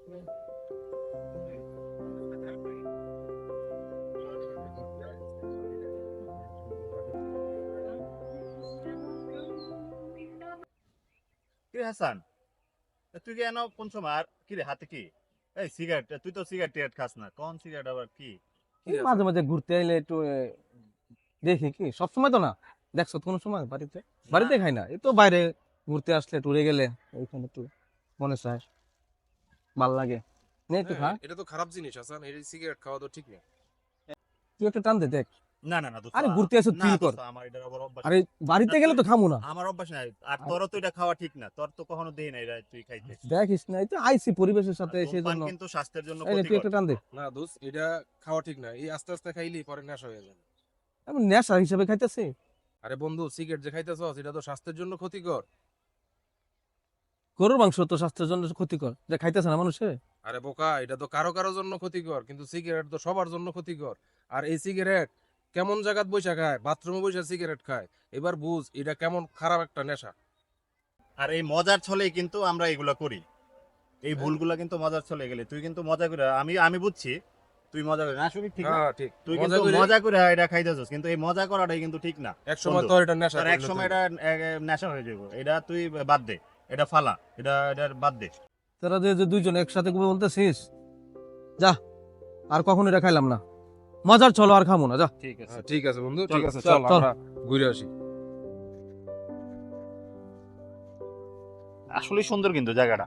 কি হাসান, তুই কেন কোন সময় আর কি রে হাতে কি? এই সিগারেট, তুই তো সিগারেট টিগারেট খাস না, কোন সিগারেট আবার কি? কি এই রে মাঝে হাসান? মাঝে ঘুরতে আইলে একটু দেখি কি সবসময় তো না। দেখছো তো কোনো সময় বাড়িতে না, বাড়িতে খাই না, এই তো বাইরে ঘুরতে আসলে টুরে গেলে ওইখানে একটু মনে চায়, ভাল লাগে, নে একটু হ্যাঁ, খা। এটা তো খারাপ জিনিস হাসান, এই সিগারেট খাওয়া তো ঠিক না। তুই একটা টান দে দেখ। না, না, না দোস্ত, আরে ঘুরতে আসো না চিল কর। দোস্ত, আমার এটার আবার অভ্যাস আরে নাই। না বাড়িতে গেলে তুই, তো খামু না। আমার অভ্যাস নাই। আর আর তোরও তো এটা খাওয়া ঠিক না, তোর তো কখনো দেই নাই এটা তুই খাইতে। দেখিস না, এই তো আইসি পরিবেশের আর সাথে সেই ধূমপান জন্য। কিন্তু স্বাস্থ্যের জন্য এই নে তুই ক্ষতিকর। একটা টান দে। না দোস্ত, এটা খাওয়া ঠিক না, এই আস্তে আস্তে খাইলেই পরে নেশা হয়ে যাবে। আমি নেশা হিসেবে খাইতেছি। আরে বন্ধু, সিগারেট যে খাইতেছস এটা তো স্বাস্থ্যের জন্য ক্ষতিকর। গরুর মাংস তো স্বাস্থ্যের জন্য ক্ষতিকর, যে খাইতেছে না মানুষে। আরে বোকা, এটা তো কারো কারো জন্য ক্ষতিকর, কিন্তু সিগারেট তো সবার জন্য ক্ষতিকর। আর এই সিগারেট কেমন জায়গাত বইসা খায়, বাথরুমে বইসা সিগারেট খায়। এবার বুঝ এটা কেমন খারাপ একটা নেশা। আর এই মজার ছলেই কিন্তু আমরা এগুলা করি। এই ভুলগুলা কিন্তু মজার ছলে গেলে তুই কিন্তু মজা করে, আমি আমি বুঝছি তুই মজা করে না, আসলে ঠিক না। হ্যাঁ ঠিক, তুই মজা কিন্তু করে মজা করে এটা খাইতেছস, কিন্তু এই মজা করাটাই কিন্তু ঠিক না। এক সময় বন্ধু, তো এটা নেশা তোর এক সময় এটা নেশা হয়ে যাবে, এটা তুই বাদ দে, এটা ফালা, এটা বাদ দে। তোরা যে যে দুইজন একসাথে ঘুরে বলতেছিস, যা, আর কখনো এটা খাইলাম না। মজার চলো, আর খামো না, যা। ঠিক আছে, ঠিক আছে বন্ধু, চল, ঠিক আছে, চল, চল চল। আমরা ঘুরে আসি। আসলে সুন্দর কিন্তু জায়গাটা।